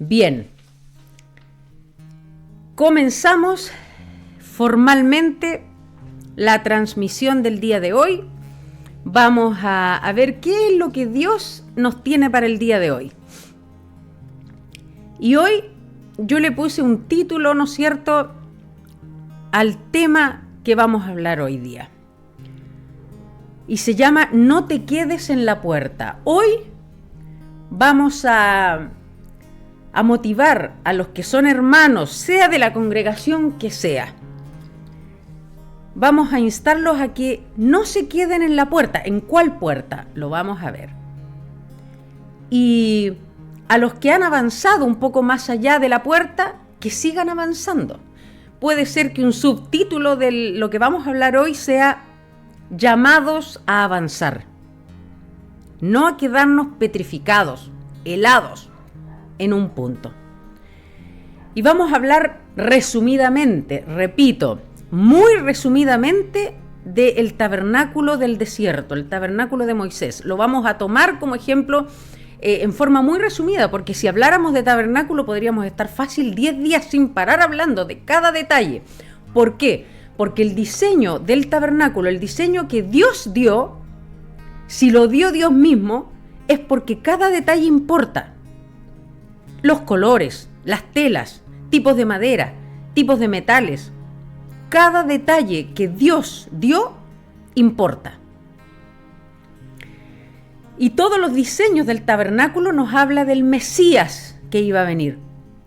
Bien, comenzamos formalmente la transmisión del día de hoy. Vamos a ver qué es lo que Dios nos tiene para el día de hoy. Y hoy yo le puse un título, ¿no es cierto?, al tema que vamos a hablar hoy día. Y se llama No te quedes en la puerta. Hoy vamos a motivar a los que son hermanos, sea de la congregación que sea. Vamos a instarlos a que no se queden en la puerta. ¿En cuál puerta? Lo vamos a ver. Y a los que han avanzado un poco más allá de la puerta, que sigan avanzando. Puede ser que un subtítulo de lo que vamos a hablar hoy sea llamados a avanzar. No a quedarnos petrificados, helados en un punto. Y vamos a hablar resumidamente, repito, muy resumidamente del tabernáculo del desierto, el tabernáculo de Moisés. Lo vamos a tomar como ejemplo en forma muy resumida, porque si habláramos de tabernáculo podríamos estar fácil 10 días sin parar hablando de cada detalle. ¿Por qué? Porque el diseño del tabernáculo, el diseño que Dios dio, si lo dio Dios mismo, es porque cada detalle importa. Los colores, las telas, tipos de madera, tipos de metales. Cada detalle que Dios dio importa. Y todos los diseños del tabernáculo nos habla del Mesías que iba a venir,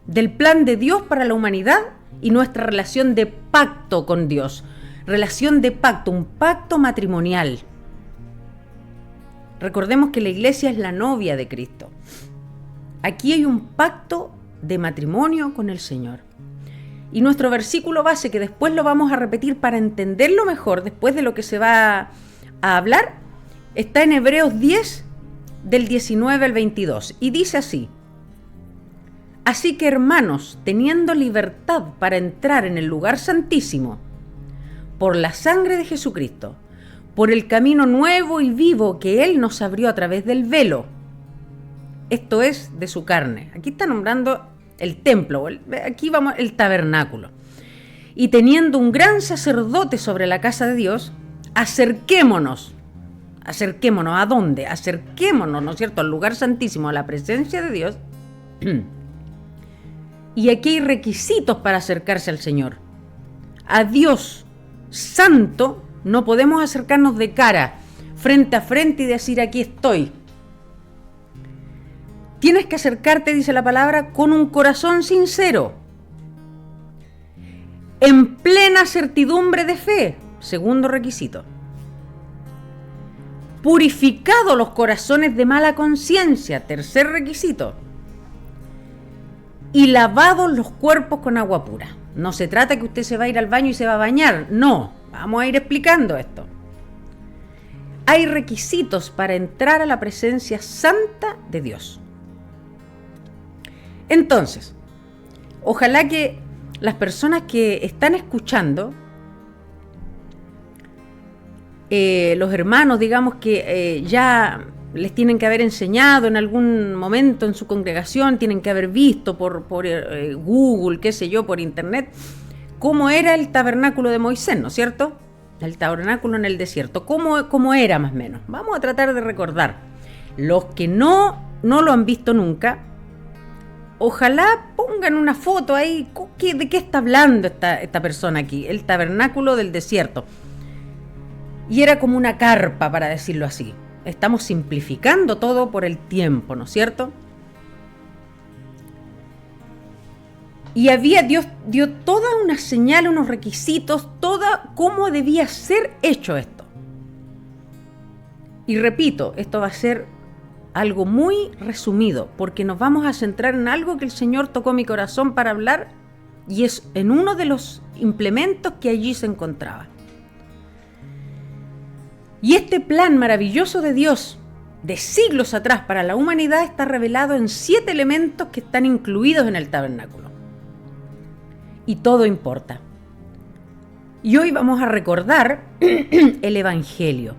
del plan de Dios para la humanidad y nuestra relación de pacto con Dios. Relación de pacto, un pacto matrimonial. Recordemos que la iglesia es la novia de Cristo. Aquí hay un pacto de matrimonio con el Señor. Y nuestro versículo base, que después lo vamos a repetir para entenderlo mejor, después de lo que se va a hablar, está en Hebreos 10, del 19 al 22. Y dice así: Así que, hermanos, teniendo libertad para entrar en el lugar santísimo, por la sangre de Jesucristo, por el camino nuevo y vivo que Él nos abrió a través del velo, esto es, de su carne. Aquí está nombrando el templo, aquí vamos, el tabernáculo. Y teniendo un gran sacerdote sobre la casa de Dios, acerquémonos. ¿Acerquémonos a dónde? Acerquémonos, ¿no es cierto?, al lugar santísimo, a la presencia de Dios. Y aquí hay requisitos para acercarse al Señor. A Dios santo no podemos acercarnos de cara, frente a frente y decir aquí estoy. Tienes que acercarte, dice la palabra, con un corazón sincero, en plena certidumbre de fe, segundo requisito. Purificado los corazones de mala conciencia, tercer requisito. Y lavados los cuerpos con agua pura. No se trata que usted se va a ir al baño y se va a bañar, no, vamos a ir explicando esto. Hay requisitos para entrar a la presencia santa de Dios. Entonces, ojalá que las personas que están escuchando, los hermanos, digamos que ya les tienen que haber enseñado en algún momento en su congregación, tienen que haber visto por Google, qué sé yo, por internet, cómo era el tabernáculo de Moisés, ¿no es cierto? El tabernáculo en el desierto, cómo era más o menos. Vamos a tratar de recordar. Los que no lo han visto nunca, ojalá pongan una foto ahí. ¿De qué está hablando esta persona aquí? El tabernáculo del desierto. Y era como una carpa, para decirlo así. Estamos simplificando todo por el tiempo, ¿no es cierto? Y Dios dio toda una señal, unos requisitos, cómo debía ser hecho esto. Y repito, esto va a ser algo muy resumido, porque nos vamos a centrar en algo que el Señor tocó mi corazón para hablar, y es en uno de los implementos que allí se encontraba. Y este plan maravilloso de Dios, de siglos atrás para la humanidad, está revelado en 7 elementos que están incluidos en el tabernáculo. Y todo importa. Y hoy vamos a recordar el Evangelio.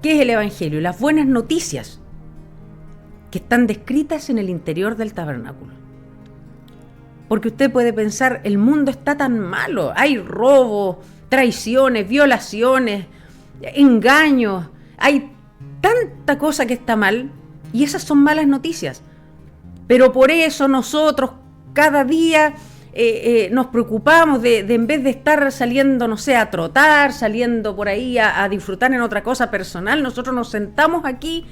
¿Qué es el Evangelio? Las buenas noticias que están descritas en el interior del tabernáculo. Porque usted puede pensar, el mundo está tan malo, hay robos, traiciones, violaciones, engaños, hay tanta cosa que está mal, y esas son malas noticias. Pero por eso nosotros cada día nos preocupamos de en vez de estar saliendo, no sé, a trotar, saliendo por ahí a disfrutar en otra cosa personal, nosotros nos sentamos aquí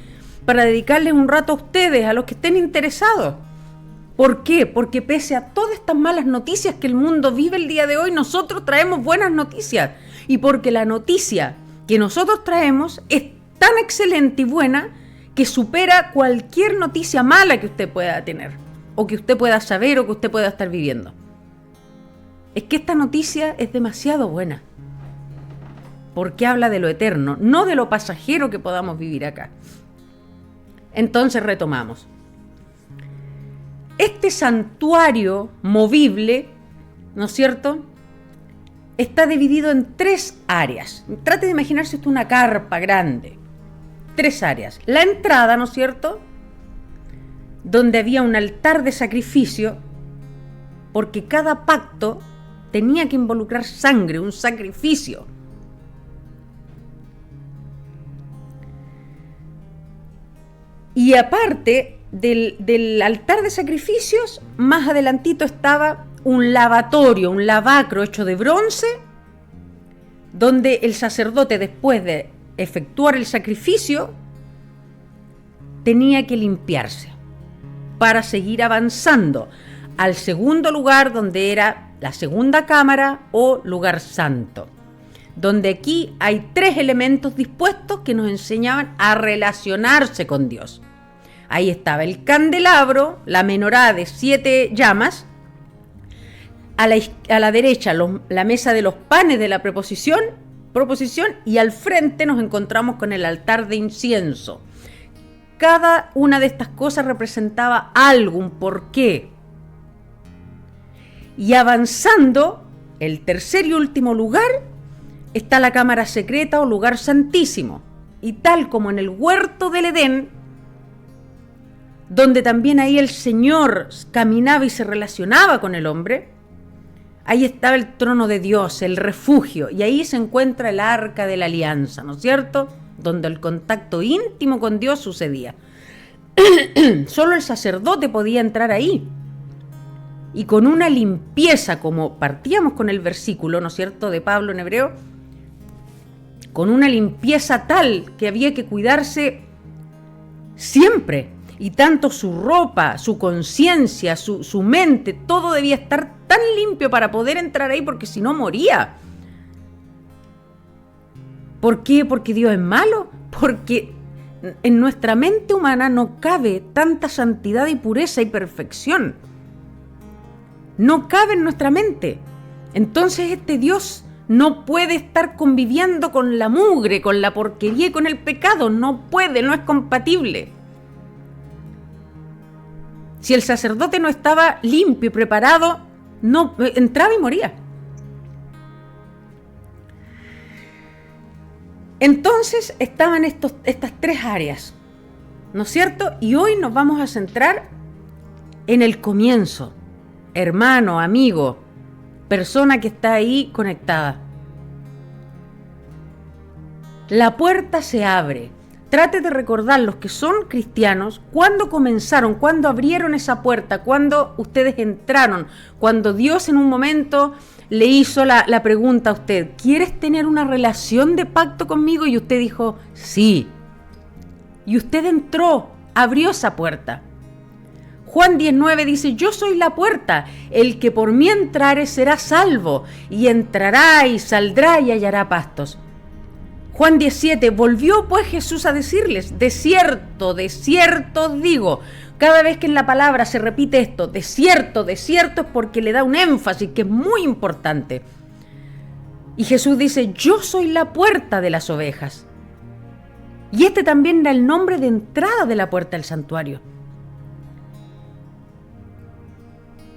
para dedicarles un rato a ustedes, a los que estén interesados. ¿Por qué? Porque pese a todas estas malas noticias que el mundo vive el día de hoy, nosotros traemos buenas noticias. Y porque la noticia que nosotros traemos es tan excelente y buena que supera cualquier noticia mala que usted pueda tener, o que usted pueda saber, o que usted pueda estar viviendo. Es que esta noticia es demasiado buena, porque habla de lo eterno, no de lo pasajero que podamos vivir acá. Entonces retomamos. Este santuario movible, ¿no es cierto?, está dividido en 3 áreas. Trate de imaginarse esto una carpa grande. 3 áreas. La entrada, ¿no es cierto?, donde había un altar de sacrificio, porque cada pacto tenía que involucrar sangre, un sacrificio. Y aparte del altar de sacrificios, más adelantito estaba un lavatorio, un lavacro hecho de bronce, donde el sacerdote, después de efectuar el sacrificio, tenía que limpiarse para seguir avanzando al segundo lugar, donde era la segunda cámara o lugar santo, donde aquí hay 3 elementos dispuestos que nos enseñaban a relacionarse con Dios. Ahí estaba el candelabro, la menorá de 7 llamas, a la derecha la mesa de los panes de la proposición, y al frente nos encontramos con el altar de incienso. Cada una de estas cosas representaba algo, un porqué. Y avanzando, el tercer y último lugar, está la cámara secreta o lugar santísimo. Y tal como en el huerto del Edén, donde también ahí el Señor caminaba y se relacionaba con el hombre, ahí estaba el trono de Dios, el refugio, y ahí se encuentra el arca de la alianza, ¿no es cierto?, donde el contacto íntimo con Dios sucedía. Solo el sacerdote podía entrar ahí, y con una limpieza, como partíamos con el versículo, ¿no es cierto?, de Pablo en Hebreo, con una limpieza tal que había que cuidarse siempre, y tanto su ropa, su conciencia, su mente, todo debía estar tan limpio para poder entrar ahí, porque si no moría. ¿Por qué? ¿Porque Dios es malo? Porque en nuestra mente humana no cabe tanta santidad y pureza y perfección. No cabe en nuestra mente. Entonces este Dios no puede estar conviviendo con la mugre, con la porquería y con el pecado. No puede, no es compatible. Si el sacerdote no estaba limpio y preparado, no entraba y moría. Entonces estaban estas 3 áreas, ¿no es cierto? Y hoy nos vamos a centrar en el comienzo. Hermano, amigo, persona que está ahí conectada. La puerta se abre. Trate de recordar, los que son cristianos, cuándo comenzaron, cuándo abrieron esa puerta, cuándo ustedes entraron, cuando Dios en un momento le hizo la pregunta a usted: ¿quieres tener una relación de pacto conmigo? Y usted dijo, sí. Y usted entró, abrió esa puerta. Juan 19 dice: yo soy la puerta, el que por mí entrare será salvo, y entrará y saldrá y hallará pastos. Juan 17, volvió pues Jesús a decirles: de cierto os digo. Cada vez que en la palabra se repite esto, de cierto, es porque le da un énfasis que es muy importante. Y Jesús dice: yo soy la puerta de las ovejas. Y este también era el nombre de entrada de la puerta del santuario.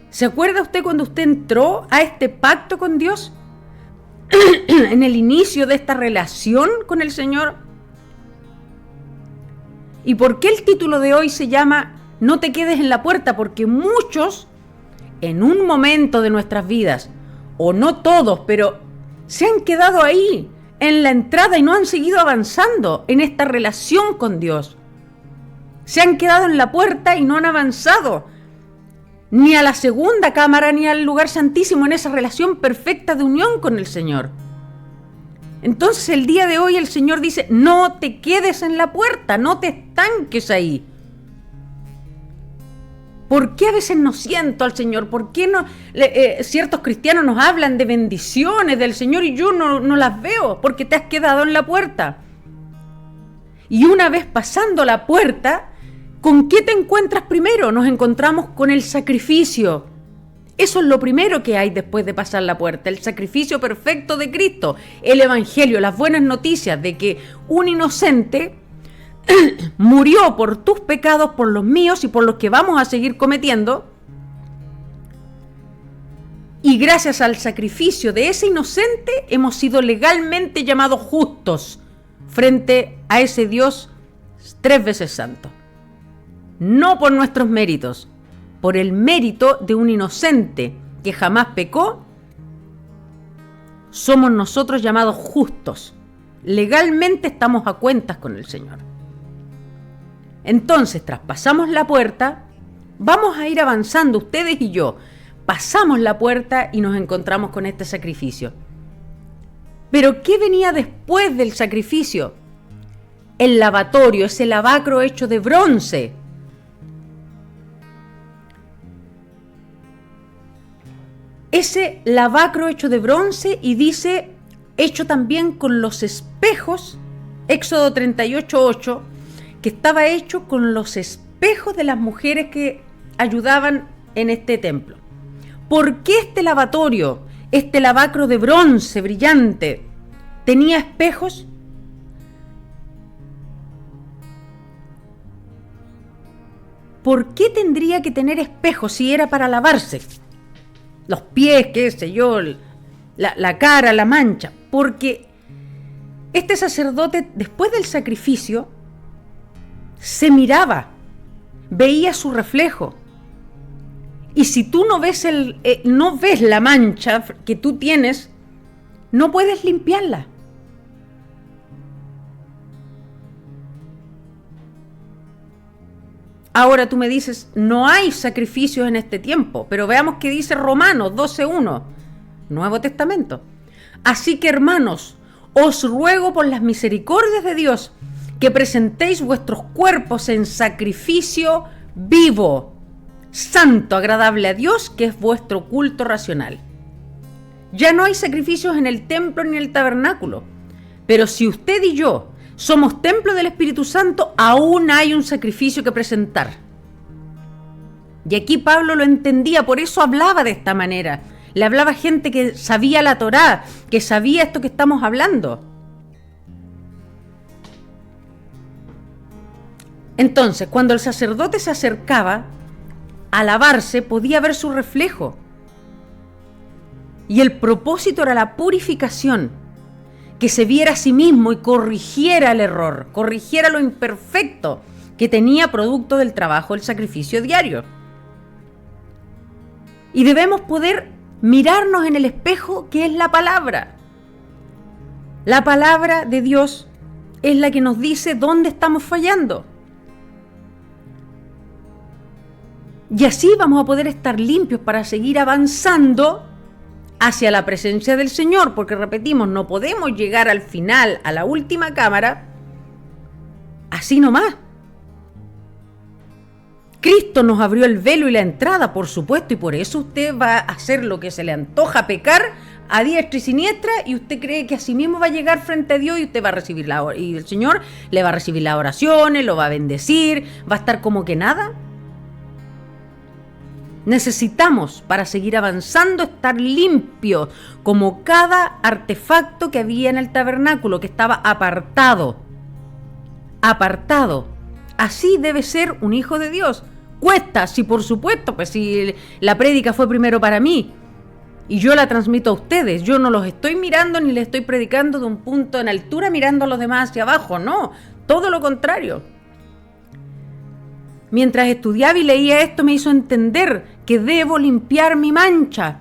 ¿Se acuerda usted cuando usted entró a este pacto con Dios? En el inicio de esta relación con el Señor. ¿Y por qué el título de hoy se llama No te quedes en la puerta? Porque muchos en un momento de nuestras vidas, o no todos, pero se han quedado ahí, en la entrada, y no han seguido avanzando en esta relación con Dios. Se han quedado en la puerta y no han avanzado ni a la segunda cámara ni al lugar santísimo en esa relación perfecta de unión con el Señor. Entonces el día de hoy el Señor dice, no te quedes en la puerta, no te estanques ahí. ¿Por qué a veces no siento al Señor? ¿Por qué no ciertos cristianos nos hablan de bendiciones del Señor y yo no las veo? Porque te has quedado en la puerta. Y una vez pasando la puerta, ¿con qué te encuentras primero? Nos encontramos con el sacrificio. Eso es lo primero que hay después de pasar la puerta, el sacrificio perfecto de Cristo, el Evangelio, las buenas noticias de que un inocente murió por tus pecados, por los míos y por los que vamos a seguir cometiendo. Y gracias al sacrificio de ese inocente hemos sido legalmente llamados justos frente a ese Dios 3 veces santo. No por nuestros méritos, por el mérito de un inocente que jamás pecó, somos nosotros llamados justos. Legalmente estamos a cuentas con el Señor. Entonces, traspasamos la puerta, vamos a ir avanzando, ustedes y yo. Pasamos la puerta y nos encontramos con este sacrificio. Pero ¿qué venía después del sacrificio? El lavatorio, ese lavacro hecho de bronce. Ese lavacro hecho de bronce, y dice, hecho también con los espejos, Éxodo 38:8, que estaba hecho con los espejos de las mujeres que ayudaban en este templo. ¿Por qué este lavatorio, este lavacro de bronce brillante, tenía espejos? ¿Por qué tendría que tener espejos si era para lavarse? Los pies, qué sé yo, la cara, la mancha. Porque este sacerdote, después del sacrificio, se miraba, veía su reflejo. Y si tú no ves no ves la mancha que tú tienes, no puedes limpiarla. Ahora tú me dices, no hay sacrificios en este tiempo, pero veamos qué dice Romanos 12:1, Nuevo Testamento. Así que, hermanos, os ruego por las misericordias de Dios que presentéis vuestros cuerpos en sacrificio vivo, santo, agradable a Dios, que es vuestro culto racional. Ya no hay sacrificios en el templo ni en el tabernáculo, pero si usted y yo somos templo del Espíritu Santo, aún hay un sacrificio que presentar. Y aquí Pablo lo entendía, por eso hablaba de esta manera. Le hablaba a gente que sabía la Torá, que sabía esto que estamos hablando. Entonces, cuando el sacerdote se acercaba a lavarse, podía ver su reflejo. Y el propósito era la purificación, que se viera a sí mismo y corrigiera el error, corrigiera lo imperfecto que tenía producto del trabajo, el sacrificio diario. Y debemos poder mirarnos en el espejo que es la palabra. La palabra de Dios es la que nos dice dónde estamos fallando. Y así vamos a poder estar limpios para seguir avanzando hacia la presencia del Señor, porque repetimos, no podemos llegar al final, a la última cámara, así nomás. Cristo nos abrió el velo y la entrada, por supuesto, y por eso usted va a hacer lo que se le antoja, pecar a diestra y siniestra, y usted cree que así mismo va a llegar frente a Dios y usted va a recibir y el Señor le va a recibir las oraciones, lo va a bendecir, va a estar como que nada. Necesitamos, para seguir avanzando, estar limpios, como cada artefacto que había en el tabernáculo, que estaba apartado. Apartado. Así debe ser un hijo de Dios. Cuesta, sí, por supuesto, pues si la prédica fue primero para mí y yo la transmito a ustedes, yo no los estoy mirando ni les estoy predicando de un punto en altura mirando a los demás hacia abajo, no, todo lo contrario. Mientras estudiaba y leía esto me hizo entender porque debo limpiar mi mancha,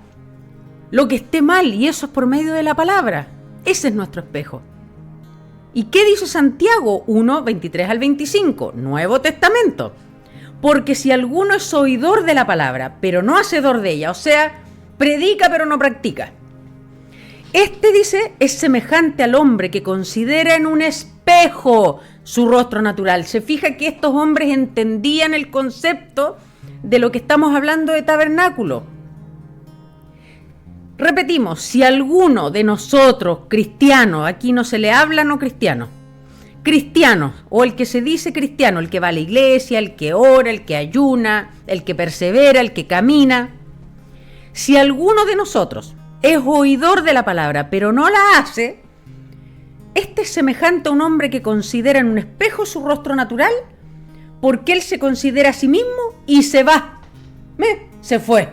lo que esté mal, y eso es por medio de la palabra. Ese es nuestro espejo. ¿Y qué dice Santiago 1, 23 al 25? Nuevo Testamento. Porque si alguno es oidor de la palabra, pero no hacedor de ella, o sea, predica pero no practica, este, dice, es semejante al hombre que considera en un espejo su rostro natural. Se fija que estos hombres entendían el concepto de lo que estamos hablando de tabernáculo. Repetimos, si alguno de nosotros, cristianos, aquí no se le habla no cristianos, cristianos, o el que se dice cristiano, el que va a la iglesia, el que ora, el que ayuna, el que persevera, el que camina, si alguno de nosotros es oidor de la palabra, pero no la hace, este es semejante a un hombre que considera en un espejo su rostro natural, porque él se considera a sí mismo y se va. Se fue.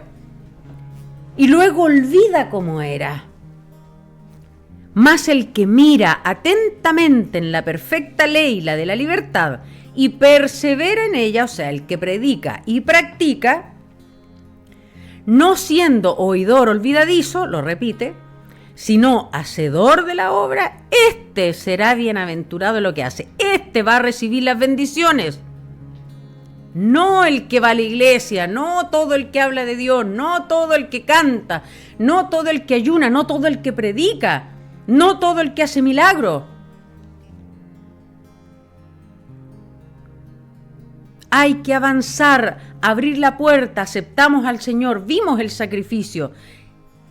Y luego olvida cómo era. Mas el que mira atentamente en la perfecta ley, la de la libertad, y persevera en ella, o sea, el que predica y practica, no siendo oidor olvidadizo, lo repite, sino hacedor de la obra, este será bienaventurado en lo que hace. Este va a recibir las bendiciones. No el que va a la iglesia, no todo el que habla de Dios, no todo el que canta, no todo el que ayuna, no todo el que predica, no todo el que hace milagros. Hay que avanzar, abrir la puerta, aceptamos al Señor, vimos el sacrificio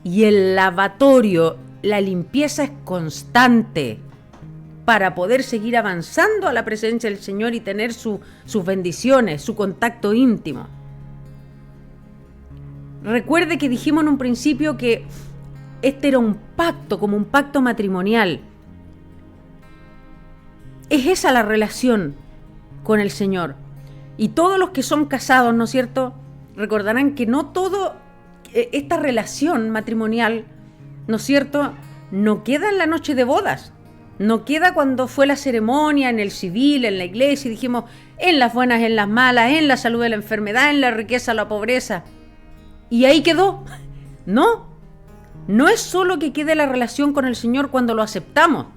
y el lavatorio, la limpieza es constante para poder seguir avanzando a la presencia del Señor y tener sus bendiciones, su contacto íntimo. Recuerde que dijimos en un principio que este era un pacto, como un pacto matrimonial. Es esa la relación con el Señor. Y todos los que son casados, ¿no es cierto?, recordarán que no todo esta relación matrimonial, ¿no es cierto?, no queda en la noche de bodas, no queda cuando fue la ceremonia, en el civil, en la iglesia, y dijimos en las buenas, en las malas, en la salud, en la enfermedad, en la riqueza, la pobreza, y ahí quedó. No es solo que quede la relación con el Señor cuando lo aceptamos.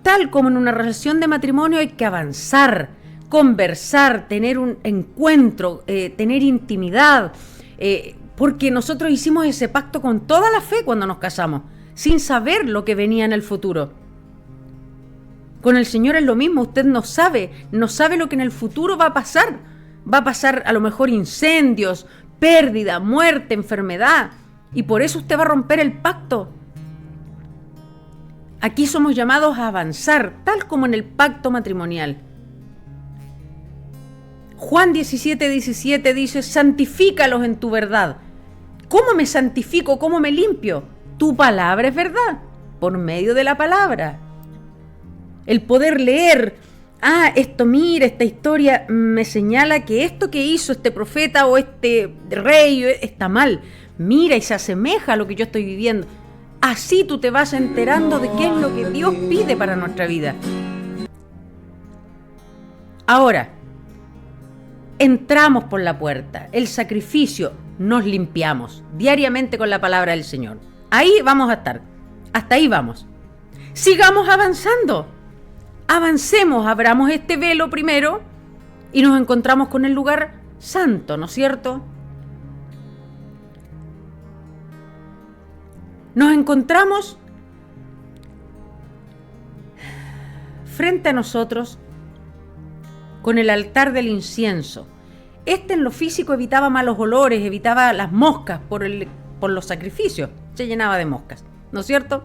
Tal como en una relación de matrimonio hay que avanzar, conversar, tener un encuentro, tener intimidad, porque nosotros hicimos ese pacto con toda la fe cuando nos casamos, sin saber lo que venía en el futuro. Con el Señor es lo mismo, usted no sabe lo que en el futuro va a pasar. Va a pasar a lo mejor incendios, pérdida, muerte, enfermedad, y por eso usted va a romper el pacto. Aquí somos llamados a avanzar, tal como en el pacto matrimonial. Juan 17:17 dice, santifícalos en tu verdad. ¿Cómo me santifico? ¿Cómo me limpio? Tu palabra es verdad, por medio de la palabra. El poder leer, esto, mira, esta historia me señala que esto que hizo este profeta o este rey está mal. Mira, y se asemeja a lo que yo estoy viviendo. Así tú te vas enterando de qué es lo que Dios pide para nuestra vida. Ahora, entramos por la puerta, el sacrificio, nos limpiamos diariamente con la palabra del Señor. Ahí vamos a estar, hasta ahí vamos. Sigamos avanzando, avancemos, abramos este velo primero y nos encontramos con el lugar santo, ¿no es cierto? Nos encontramos frente a nosotros con el altar del incienso. Este en lo físico evitaba malos olores, evitaba las moscas por los sacrificios, se llenaba de moscas, ¿no es cierto?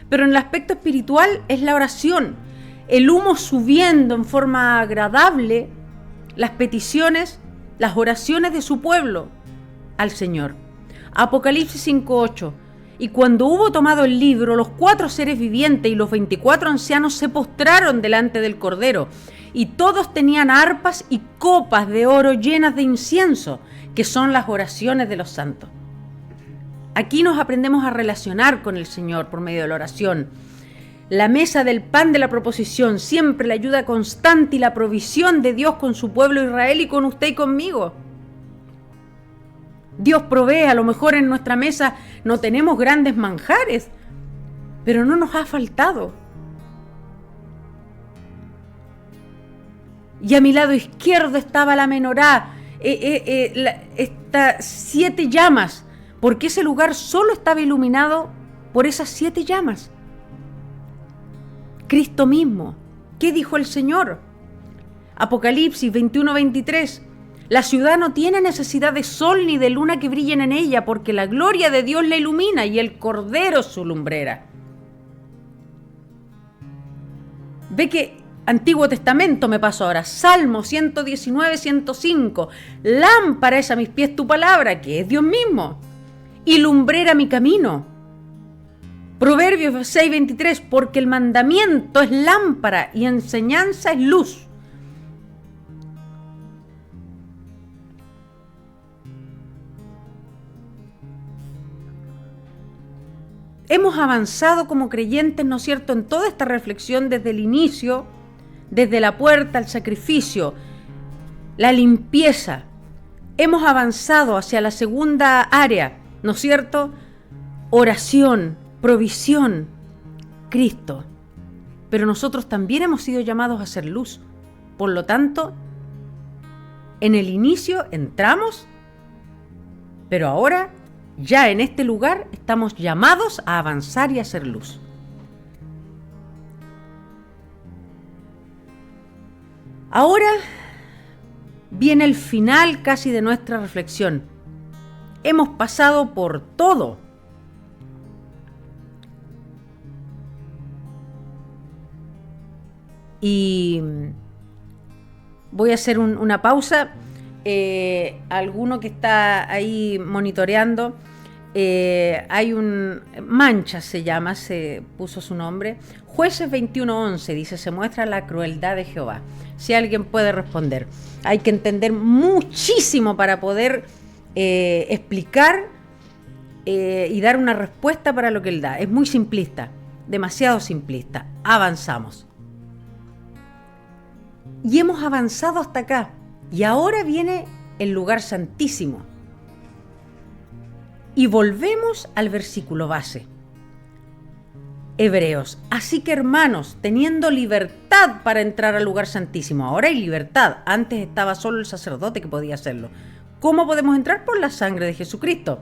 Pero en el aspecto espiritual es la oración, el humo subiendo en forma agradable, las peticiones, las oraciones de su pueblo al Señor. Apocalipsis 5:8. Y cuando hubo tomado el libro, los 4 seres vivientes y los 24 ancianos se postraron delante del Cordero, y todos tenían arpas y copas de oro llenas de incienso, que son las oraciones de los santos. Aquí nos aprendemos a relacionar con el Señor por medio de la oración. La mesa del pan de la proposición, siempre la ayuda constante y la provisión de Dios con su pueblo Israel y con usted y conmigo. Dios provee, a lo mejor en nuestra mesa no tenemos grandes manjares, pero no nos ha faltado. Y a mi lado izquierdo estaba la menorá, estas 7 llamas, porque ese lugar solo estaba iluminado por esas 7 llamas. Cristo mismo. ¿Qué dijo el Señor? Apocalipsis 21-23. La ciudad no tiene necesidad de sol ni de luna que brillen en ella, porque la gloria de Dios la ilumina y el Cordero es su lumbrera. Ve que Antiguo Testamento me paso ahora. Salmo 119-105. Lámpara es a mis pies tu palabra, que es Dios mismo, y lumbrera mi camino. Proverbios 6:23. Porque el mandamiento es lámpara y enseñanza es luz. Hemos avanzado como creyentes, ¿no es cierto?, en toda esta reflexión desde el inicio, desde la puerta al sacrificio, la limpieza. Hemos avanzado hacia la segunda área, ¿no es cierto? Oración, provisión, Cristo. Pero nosotros también hemos sido llamados a ser luz. Por lo tanto, en el inicio entramos, pero ahora, ya en este lugar, estamos llamados a avanzar y a hacer luz. Ahora viene el final casi de nuestra reflexión. Hemos pasado por todo. Y voy a hacer una pausa. Alguno que está ahí monitoreando, hay Mancha se llama, se puso su nombre. Jueces 21:11 dice: se muestra la crueldad de Jehová. Si alguien puede responder. Hay que entender muchísimo para poder explicar y dar una respuesta para lo que él da. Es muy simplista, demasiado simplista. Avanzamos. Y hemos avanzado hasta acá. Y ahora viene el lugar santísimo. Y volvemos al versículo base. Hebreos. Así que, hermanos, teniendo libertad para entrar al lugar santísimo. Ahora hay libertad. Antes estaba solo el sacerdote que podía hacerlo. ¿Cómo podemos entrar? Por la sangre de Jesucristo.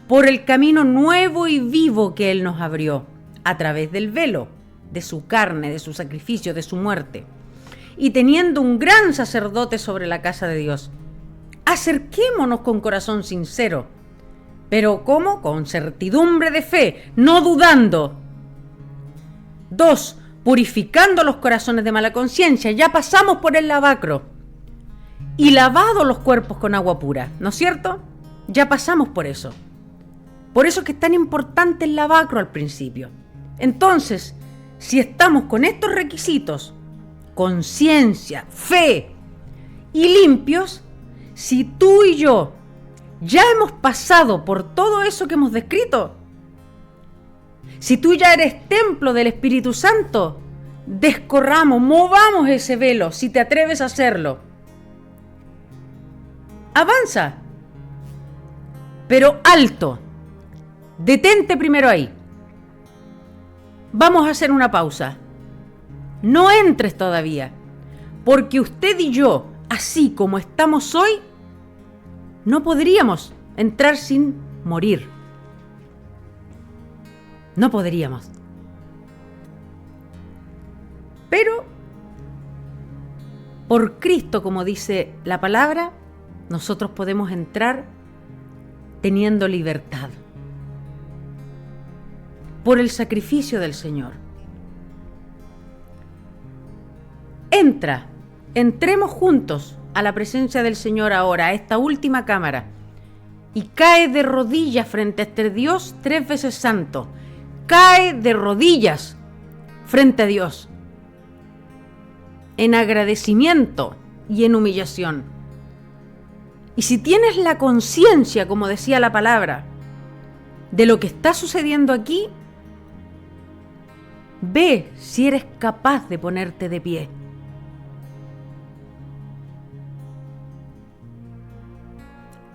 Por el camino nuevo y vivo que Él nos abrió. A través del velo, de su carne, de su sacrificio, de su muerte. Y teniendo un gran sacerdote sobre la casa de Dios, acerquémonos con corazón sincero. ¿Pero cómo? Con certidumbre de fe, no dudando. 2. Purificando los corazones de mala conciencia. Ya pasamos por el lavacro. Y lavado los cuerpos con agua pura, ¿no es cierto? Ya pasamos por eso. Por eso es que es tan importante el lavacro al principio. Entonces, si estamos con estos requisitos, conciencia, fe y limpios, si tú y yo ya hemos pasado por todo eso que hemos descrito, si tú ya eres templo del Espíritu Santo, descorramos, movamos ese velo, si te atreves a hacerlo. Avanza, pero alto. Detente primero ahí. Vamos a hacer una pausa. No entres todavía, porque usted y yo, así como estamos hoy, no podríamos entrar sin morir. No podríamos. Pero, por Cristo, como dice la palabra, nosotros podemos entrar teniendo libertad. Por el sacrificio del Señor. Entremos juntos a la presencia del Señor ahora, a esta última cámara, y cae de rodillas frente a este Dios 3 veces santo. Cae de rodillas frente a Dios, en agradecimiento y en humillación. Y si tienes la conciencia, como decía la palabra, de lo que está sucediendo aquí, ve si eres capaz de ponerte de pie.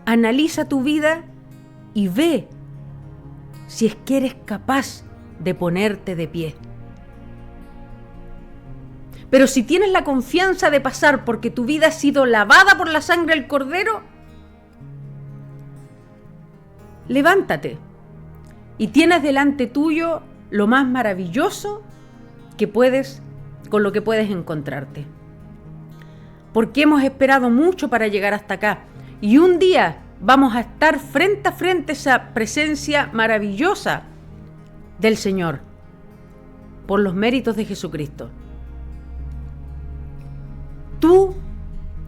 Analiza tu vida y ve si es que eres capaz de ponerte de pie. Pero si tienes la confianza de pasar porque tu vida ha sido lavada por la sangre del Cordero, levántate y tienes delante tuyo lo más maravilloso con lo que puedes encontrarte. Porque hemos esperado mucho para llegar hasta acá y un día vamos a estar frente a frente a esa presencia maravillosa del Señor por los méritos de Jesucristo. Tú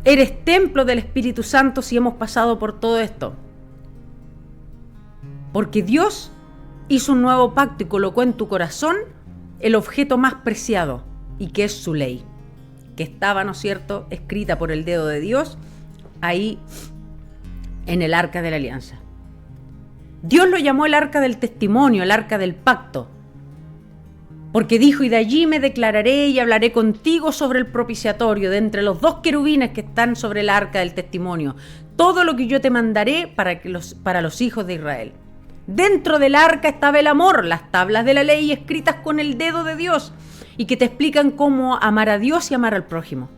eres templo del Espíritu Santo si hemos pasado por todo esto. Porque Dios hizo un nuevo pacto y colocó en tu corazón el objeto más preciado, y que es su ley, que estaba, ¿no es cierto?, escrita por el dedo de Dios ahí en el arca de la alianza. Dios lo llamó el arca del testimonio, el arca del pacto, porque dijo: y de allí me declararé y hablaré contigo sobre el propiciatorio, de entre los dos querubines que están sobre el arca del testimonio, todo lo que yo te mandaré para los hijos de Israel. Dentro del arca estaba el amor, las tablas de la ley escritas con el dedo de Dios y que te explican cómo amar a Dios y amar al prójimo.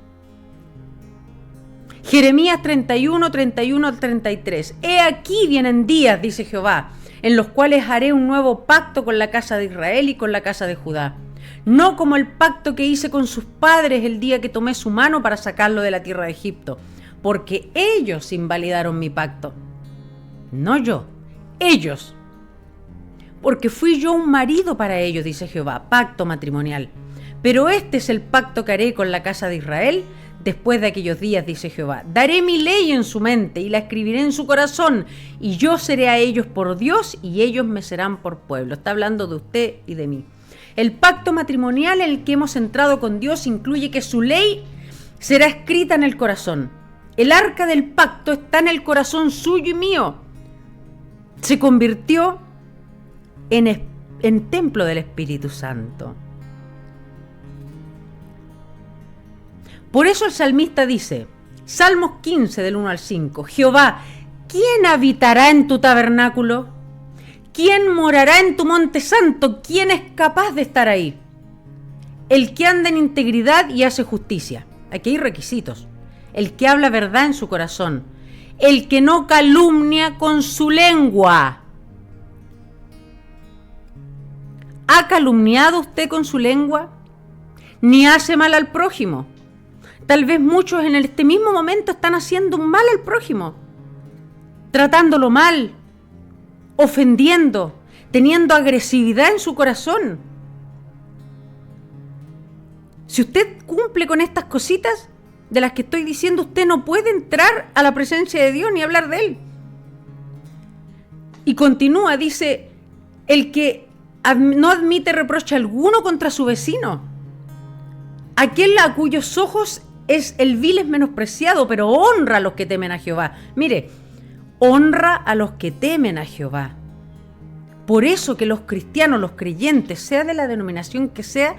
Jeremías 31, 31 al 33. He aquí vienen días, dice Jehová, en los cuales haré un nuevo pacto con la casa de Israel y con la casa de Judá. No como el pacto que hice con sus padres el día que tomé su mano para sacarlo de la tierra de Egipto, porque ellos invalidaron mi pacto. No yo, ellos. Porque fui yo un marido para ellos, dice Jehová, pacto matrimonial. Pero este es el pacto que haré con la casa de Israel después de aquellos días, dice Jehová. Daré mi ley en su mente y la escribiré en su corazón, y yo seré a ellos por Dios y ellos me serán por pueblo. Está hablando de usted y de mí. El pacto matrimonial en el que hemos entrado con Dios incluye que su ley será escrita en el corazón. El arca del pacto está en el corazón suyo y mío. Se convirtió en templo del Espíritu Santo. Por eso el salmista dice, Salmos 15 del 1 al 5, Jehová, ¿quién habitará en tu tabernáculo? ¿Quién morará en tu monte santo? ¿Quién es capaz de estar ahí? El que anda en integridad y hace justicia. Aquí hay requisitos. El que habla verdad en su corazón. El que no calumnia con su lengua. ¿Ha calumniado usted con su lengua? Ni hace mal al prójimo. Tal vez muchos en este mismo momento están haciendo un mal al prójimo, tratándolo mal, ofendiendo, teniendo agresividad en su corazón. Si usted cumple con estas cositas de las que estoy diciendo, usted no puede entrar a la presencia de Dios ni hablar de Él. Y continúa, dice, el que no admite reproche alguno contra su vecino, aquel a cuyos ojos el vil es menospreciado, pero honra a los que temen a Jehová. Mire, honra a los que temen a Jehová. Por eso que los cristianos, los creyentes, sea de la denominación que sea,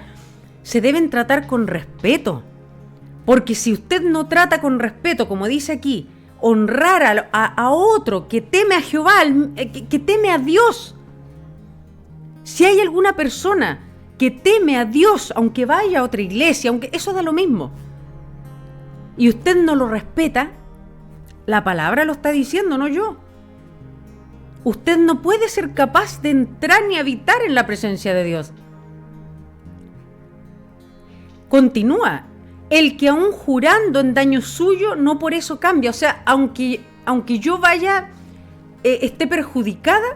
se deben tratar con respeto. Porque si usted no trata con respeto, como dice aquí, honrar a otro que teme a Jehová, que teme a Dios. Si hay alguna persona que teme a Dios, aunque vaya a otra iglesia, aunque eso da lo mismo, y usted no lo respeta, la palabra lo está diciendo, no yo. Usted no puede ser capaz de entrar ni habitar en la presencia de Dios. Continúa, el que aún jurando en daño suyo, no por eso cambia. O sea, aunque yo vaya, esté perjudicada,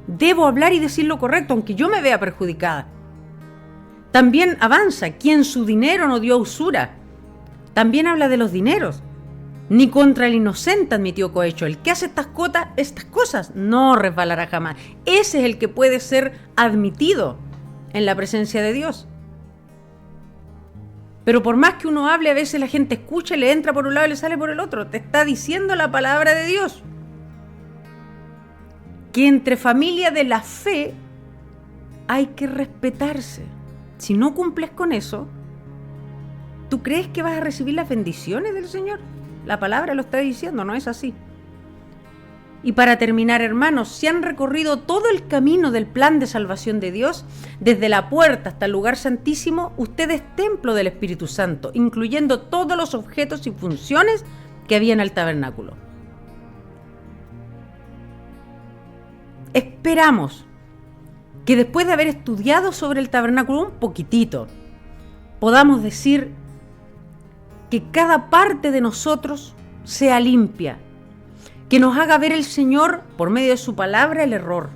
debo hablar y decir lo correcto, aunque yo me vea perjudicada. También avanza, quien su dinero no dio a usura. También habla de los dineros. Ni contra el inocente admitió cohecho. El que hace estas cosas no resbalará jamás. Ese es el que puede ser admitido en la presencia de Dios. Pero por más que uno hable, a veces la gente escucha, le entra por un lado y le sale por el otro. Te está diciendo la palabra de Dios. Que entre familia de la fe hay que respetarse. Si no cumples con eso, ¿tú crees que vas a recibir las bendiciones del Señor? La palabra lo está diciendo, no es así. Y para terminar, hermanos, si han recorrido todo el camino del plan de salvación de Dios, desde la puerta hasta el lugar santísimo, usted es templo del Espíritu Santo, incluyendo todos los objetos y funciones que había en el tabernáculo. Esperamos que después de haber estudiado sobre el tabernáculo un poquitito, podamos decir que cada parte de nosotros sea limpia, que nos haga ver el Señor, por medio de su palabra, el error,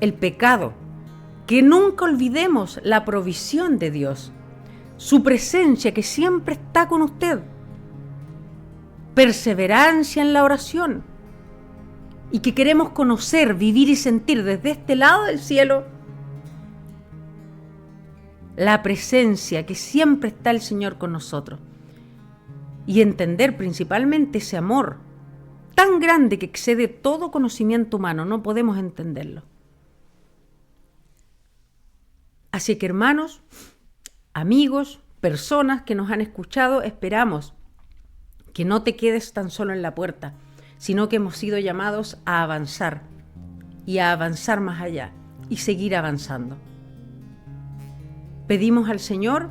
el pecado, que nunca olvidemos la provisión de Dios, su presencia que siempre está con usted, perseverancia en la oración, y que queremos conocer, vivir y sentir desde este lado del cielo la presencia que siempre está el Señor con nosotros, y entender principalmente ese amor tan grande que excede todo conocimiento humano, no podemos entenderlo. Así que, hermanos, amigos, personas que nos han escuchado, esperamos que no te quedes tan solo en la puerta, sino que hemos sido llamados a avanzar y a avanzar más allá y seguir avanzando. Pedimos al Señor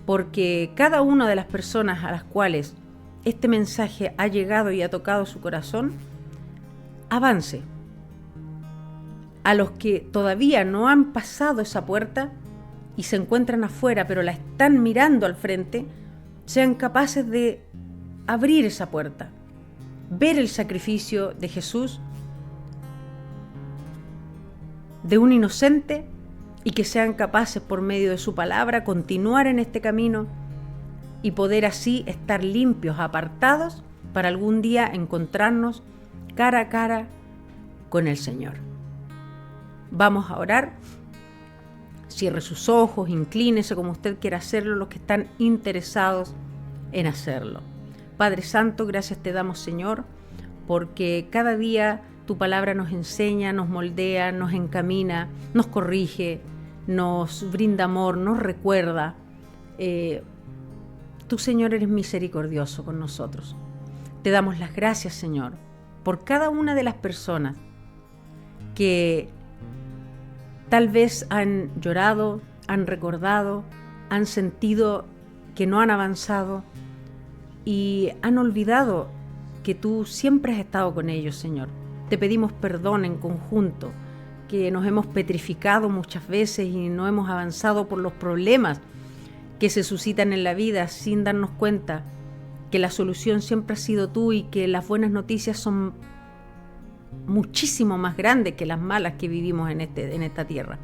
porque cada una de las personas a las cuales este mensaje ha llegado y ha tocado su corazón, avance. A los que todavía no han pasado esa puerta y se encuentran afuera, pero la están mirando al frente, sean capaces de abrir esa puerta, ver el sacrificio de Jesús, de un inocente, y que sean capaces por medio de su palabra continuar en este camino y poder así estar limpios, apartados, para algún día encontrarnos cara a cara con el Señor. Vamos a orar. Cierre sus ojos, inclínese como usted quiera hacerlo, los que están interesados en hacerlo. Padre Santo, gracias te damos, Señor, porque cada día tu palabra nos enseña, nos moldea, nos encamina, nos corrige, nos brinda amor, nos recuerda. Tú, Señor, eres misericordioso con nosotros. Te damos las gracias, Señor, por cada una de las personas que tal vez han llorado, han recordado, han sentido que no han avanzado y han olvidado que tú siempre has estado con ellos, Señor. Te pedimos perdón en conjunto, que nos hemos petrificado muchas veces y no hemos avanzado por los problemas que se suscitan en la vida sin darnos cuenta que la solución siempre ha sido tú y que las buenas noticias son muchísimo más grandes que las malas que vivimos en esta tierra.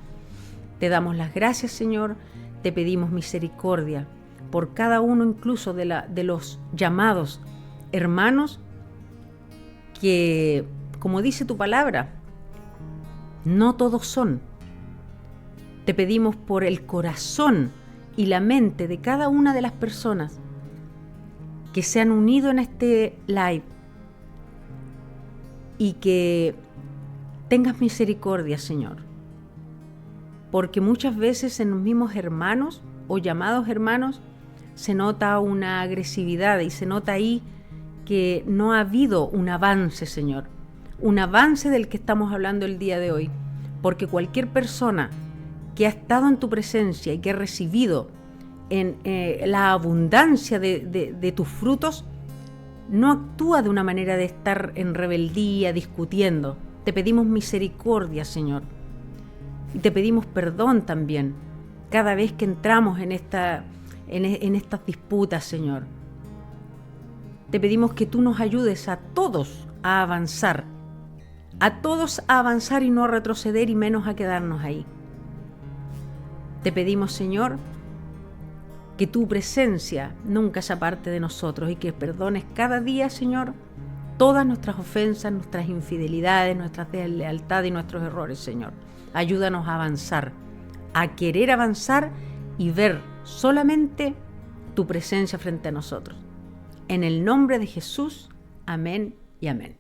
Te damos las gracias, Señor, te pedimos misericordia por cada uno incluso de los llamados hermanos que, como dice tu palabra, no todos son. Te pedimos por el corazón y la mente de cada una de las personas que se han unido en este live y que tengas misericordia, Señor, porque muchas veces en los mismos hermanos o llamados hermanos se nota una agresividad y se nota ahí que no ha habido un avance, Señor, un avance del que estamos hablando el día de hoy, porque cualquier persona que ha estado en tu presencia y que ha recibido en la abundancia de tus frutos, no actúa de una manera de estar en rebeldía, discutiendo. Te pedimos misericordia, Señor, y te pedimos perdón también cada vez que entramos en estas disputas, Señor. Te pedimos que tú nos ayudes a todos a avanzar y no a retroceder y menos a quedarnos ahí. Te pedimos, Señor, que tu presencia nunca se aparte de nosotros y que perdones cada día, Señor, todas nuestras ofensas, nuestras infidelidades, nuestras deslealtades y nuestros errores, Señor. Ayúdanos a avanzar, a querer avanzar y ver solamente tu presencia frente a nosotros. En el nombre de Jesús, amén y amén.